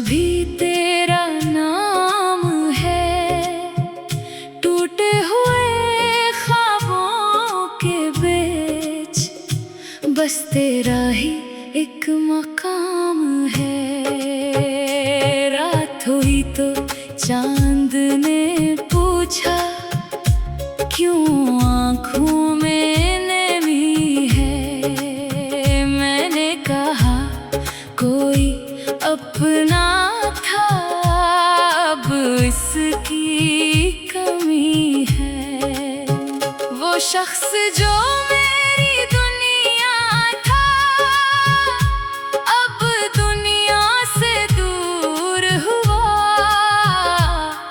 भी तेरा नाम है, टूटे हुए ख्वाबों के बीच बस तेरा ही एक मकाम है। रात हुई तो चांद ने पूछा, क्यों आँखों में नमी है। मैंने कहा कोई अपना था, अब इसकी कमी है। वो शख्स जो मेरी दुनिया था, अब दुनिया से दूर हुआ।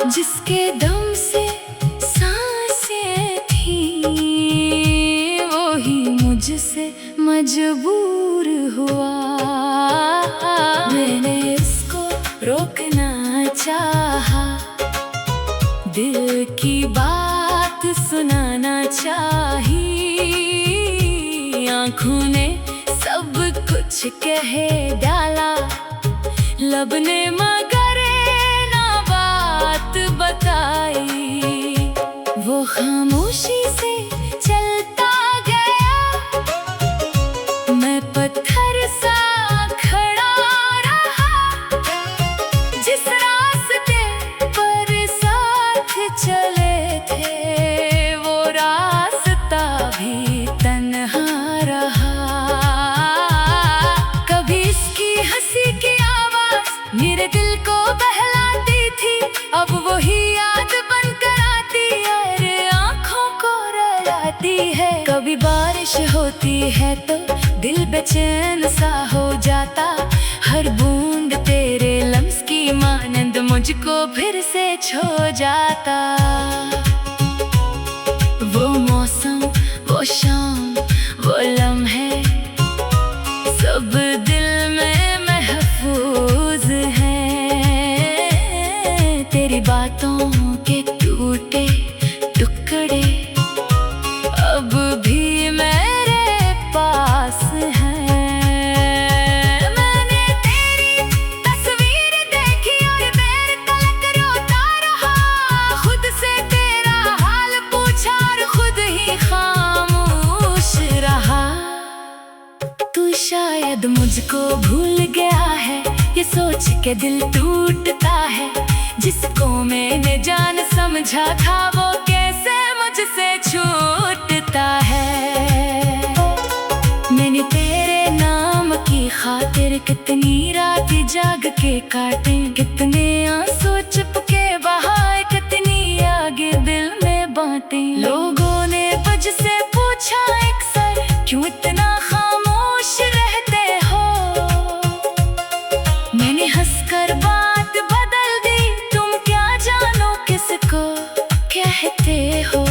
जिसके दम से सांसें थी, वो ही मुझसे मजबूर हुआ। मैंने उसको रोकना चाहा, दिल की बात सुनाना चाही। आँखों ने सब कुछ कह डाला, लब ने मगर ना बात बताई। वो खामोशी से चलता गया, मैं पत्थर सा खड़ा रहा। जिस रास्ते पर साथ चले थे, वो रास्ता भी तन्हा रहा। कभी इसकी हंसी की आवाज मेरे दिल को बहलाती थी, अब वही याद बनकर आती है, आँखों को रुलाती है। कभी बारिश होती है तो दिल बेचैन सा हो जाता, हर बूंद तेरे लम्स की मानंद मुझको फिर से छो जाता। वो मौसम, वो शाम, वो लम्हे सब दिल में महफूज हैं। तेरी बातों के टूटे टुकड़े अब भी मेरे पास हैं। मैंने तेरी तस्वीर देखी और देर तक रोता रहा। खुद से तेरा हाल पूछा और खुद ही खामोश रहा। तू शायद मुझको भूल गया है, ये सोच के दिल टूटता है। जिसको मैंने जान समझा था, वो कैसे मुझसे छूटता है। मैंने तेरे नाम की खातिर कितनी रात जाग के काटे, कितने आंसू चुपके बहाए, कितनी आगे दिल में बांटे। लोगों ने मुझसे पूछा अक्सर, क्यों इतना खामोश रहते हो। मैंने हंसकर बात बदल दी, तुम क्या जानो किसको कहते हो।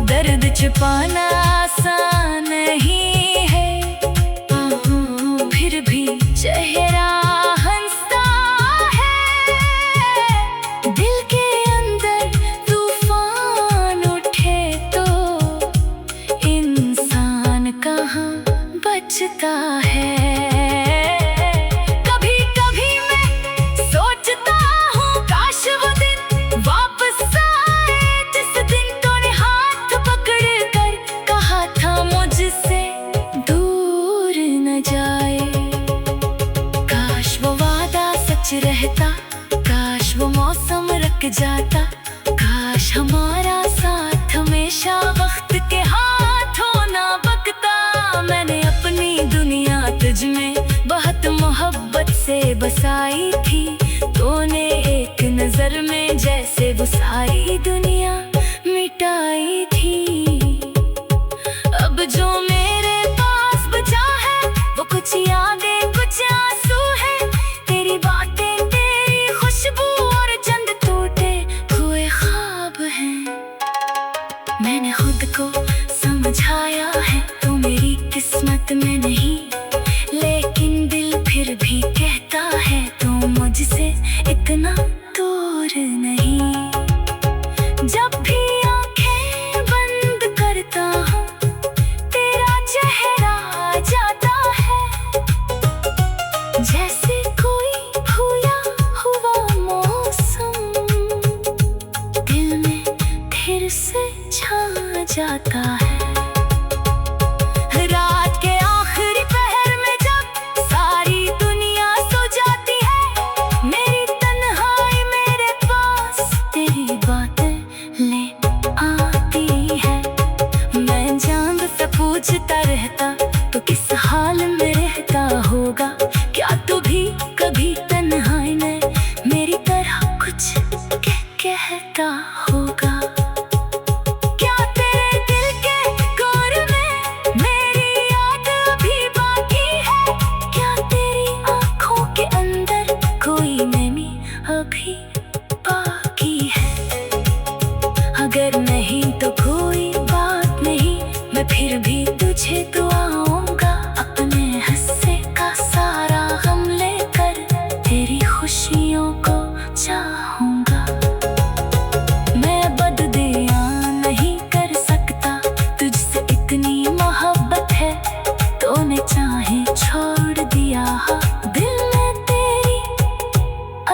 दर्द छुपाना आसान नहीं है, फिर भी चेहरा हंसता है। दिल के अंदर तूफान उठे तो इंसान कहाँ बचता है। कभी कभी मैं सोचता हूँ, काश वो दिन वापस आए, जिस दिन तूने हाथ पकड़ कर कहा था मुझसे दूर न जाए। काश वो वादा सच रहता, काश वो मौसम रुक जाता, काश हमारा साथ हमेशा वक्त के हाथों ना बकता। मैंने अपनी दुनिया तुझ में बहुत मोहब्बत से बसाई थी, तूने एक नजर में जैसे वो सारी दुनिया मिटाई थी। अब जो मेरे पास बचा है, वो कुछ यादें, कुछ आंसू है। तेरी बातें, तेरी खुशबू और चंद टूटे हुए ख्वाब हैं। मैंने खुद को समझाया है, तो मेरी किस्मत में नहीं, लेकिन दिल फिर भी कहता है, तू मुझसे इतना दूर नहीं। जब भी आंखें बंद कर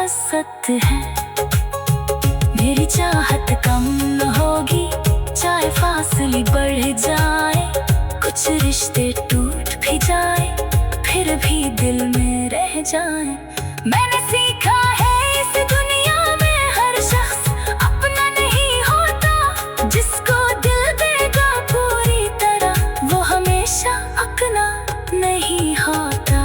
सियासत है। मेरी चाहत कम न होगी चाहे फासले बढ़ जाए, कुछ रिश्ते टूट भी जाए फिर भी दिल में रह जाए। मैंने सीखा है इस दुनिया में हर शख्स अपना नहीं होता, जिसको दिल देगा पूरी तरह वो हमेशा अपना नहीं होता।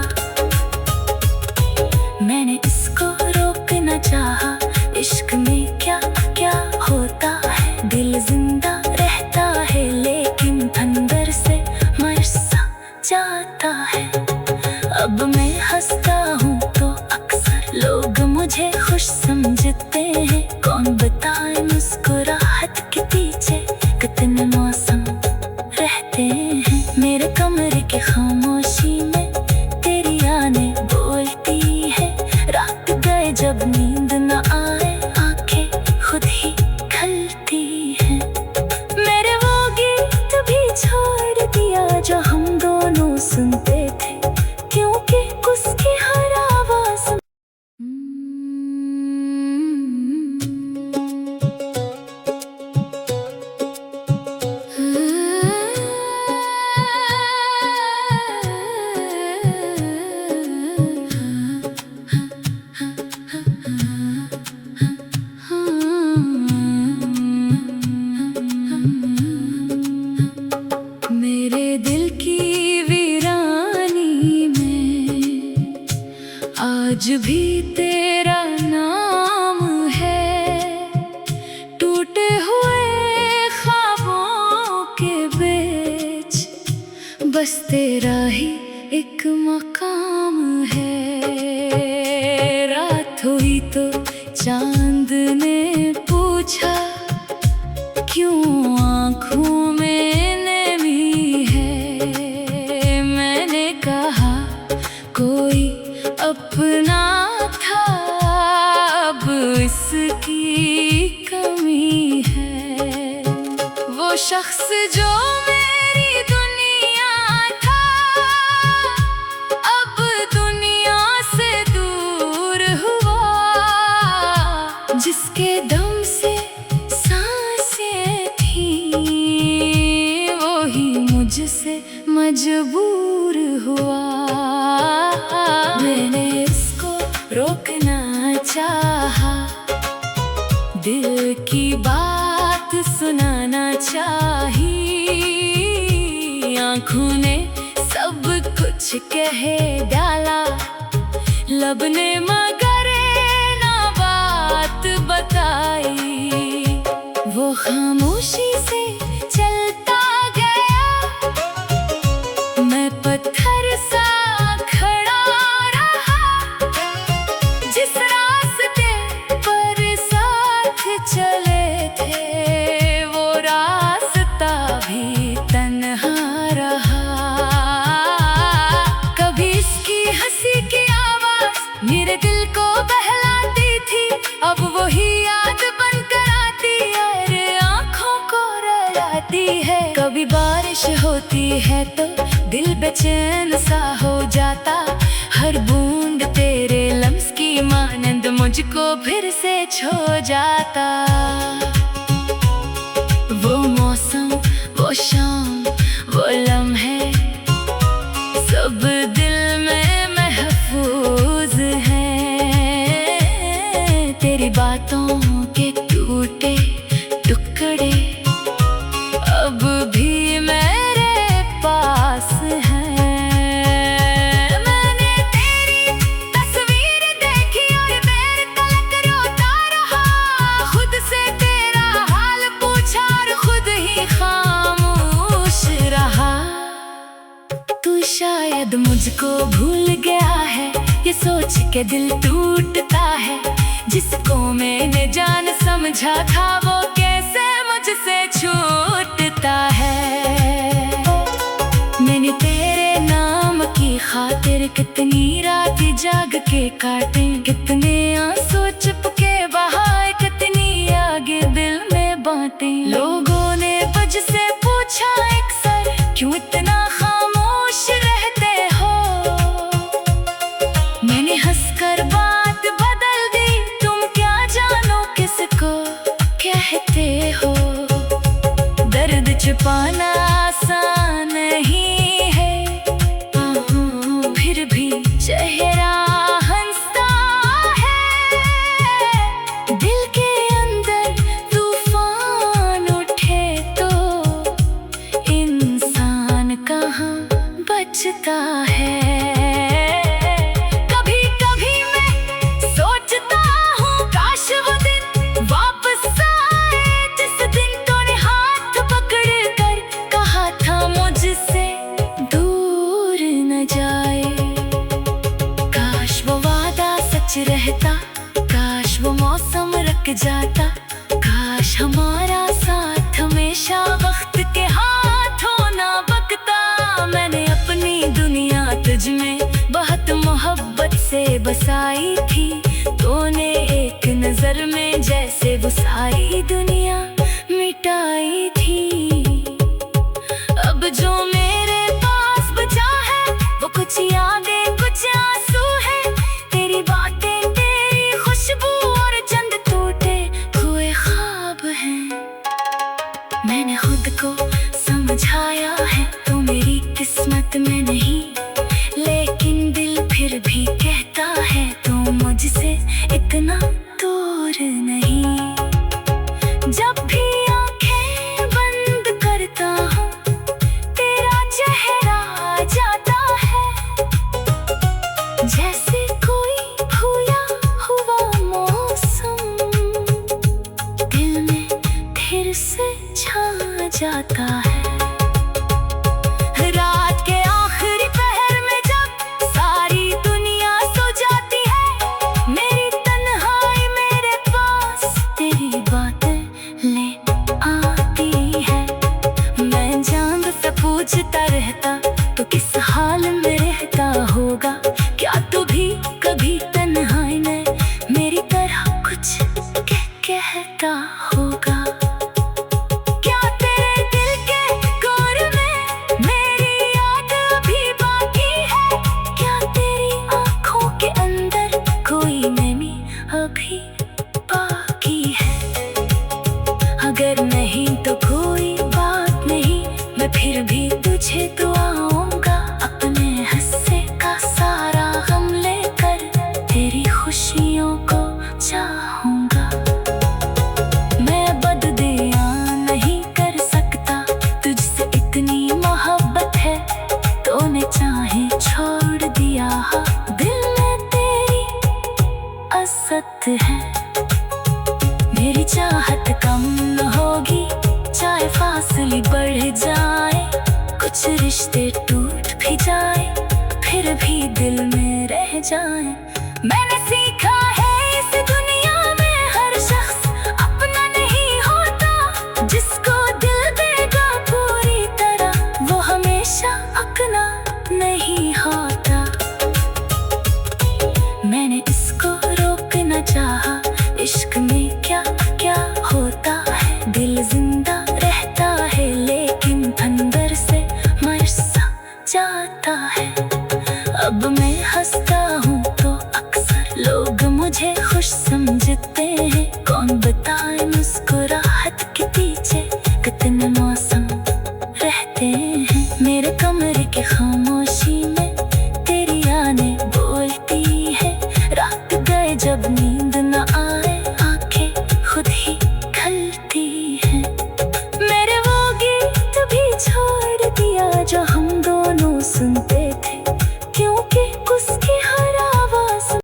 मैंने इसको रोकना चाहा, इश्क में क्या क्या होता है, दिल जिंदा रहता है लेकिन अंदर से मर सा जाता है। अब मैं हंसता हूँ तो अक्सर लोग मुझे खुश समझते हैं, कौन बताए मुस्कुराहट के पीछे कितने मौसम रहते हैं। मेरे कमरे की खामोशी में तेरी आने बोलती है, रात गए जब नींद न आए आंखें खुद ही खलती हैं। मेरे वो गीत भी छोड़ दिया जो हम दोनों सुनते थे, क्योंकि उसकी हर आवाज मेरे दिल की वीरानी में आज भी तेरा नाम है। टूटे हुए ख्वाबों के बीच बस तेरा ही एक मकाम है। रात हुई तो चांद ने पूछा, क्यों आँखों में नमी है। मैंने कहा कोई अपना था, अब इसकी कमी है। वो शख्स जो मेरी दुनिया था, अब दुनिया से दूर हुआ। जिसके दम से सांसें थी, वो ही मुझसे मजबूर हुआ। मैंने इसको रोकना चाहा, दिल की बात सुनाना चाही। आँखों ने सब कुछ कह डाला, लब ने मगर ना बात बताई। वो खामोशी से चलता गया, मैं पत्थर सा खड़ा रहा। जिस रास्ते पर साथ चले थे, वो रास्ता भी तन्हा रहा। कभी इसकी हंसी की आवाज मेरे दिल को बहलाती थी, अब वही याद बनकर आती है, आँखों को रुलाती है। कभी बारिश होती है तो दिल बेचैन सा हो जाता, हर बूंद तेरे लम्स की मानंद मुझको फिर से छो जाता। वो मौसम, वो शाम, वो लम्हे सब दिल में महफूज हैं। तेरी बातों के टूटे टुकड़े अब भी मेरे पास हैं। मैंने तेरी तस्वीर देखी और देर तक रोता रहा, खुद से तेरा हाल पूछा और खुद ही खामोश रहा। तू शायद मुझको भूल गया है, ये सोच के दिल टूटता है। जिसको मैंने जान समझा था, वो कैसे मुझसे छूटता है। मैंने तेरे नाम की खातिर कितनी रात जाग के काटे, कितने आंसू चुपके बहाए, कितनी आगे दिल में बांटे। लोगों ने मुझसे पूछा अक्सर, क्यों इतना खामोश रहते हो। मैंने हंसकर बात बदल दी, रुक जाता। काश हमारा साथ हमेशा वक्त के हाथों ना बकता। मैंने अपनी दुनिया तुझ में बहुत मोहब्बत से बसाई थी। तूने एक नजर में जैसे वो सारी दुनिया मिटाई थी। अब जो मेरे पास बचा है वो कुछ यादें कुछ आंसू है। तेरी बातें तेरी खुशबू और चंद टूटे हुए ख्वाब हैं। मैंने खुद को समझाया है तू मेरी किस्मत में नहीं, लेकिन दिल फिर भी कहता है तू मुझसे इतना दूर नहीं। जब भी आंखें बंद करता हूँ तेरा चेहरा आ जाता है। जैसे कोई खोया हुआ मौसम दिल में फिर से छा जाता है। रात के आखिरी पहर में जब सारी दुनिया सो जाती है, मेरी तन्हाई मेरे पास तेरी बातें ले आती है। मैं चांद से पूछता रहता तो किस हाल में रहता होगा। क्या तू भी कभी तन्हाई में मेरी तरह कुछ कहता होगा। क्या तेरे दिल के कोर में मेरी याद अभी बाकी है। क्या तेरी आंखों के अंदर कोई नमी अभी बाकी है। अगर नहीं तो कोई बात नहीं, मैं फिर भी तुझे दुआऊंगा। अपने हिस्से का सारा गम लेकर तेरी खुशियों को चाहूंगा। मैं बददिया नहीं कर सकता, तुझसे इतनी मोहब्बत है। तूने चाहे छोड़ दिया, दिल में तेरी असत है। मेरी चाहत कम न होगी चाहे फासले बढ़ जाए। कुछ रिश्ते टूट भी जाए फिर भी दिल में रह जाए। मैंने सीखा है इस दुनिया में हर शख्स अपना नहीं होता। जिसको दिल देगा पूरी तरह वो हमेशा अपना नहीं होता। मैंने इसको रोकना चाहा, इश्क में क्या क्या होता है। दिल जिंदा रहता है लेकिन अंदर से मर सा जाता है। अब मैं हंसता हूँ तो अक्सर लोग मुझे खुश समझ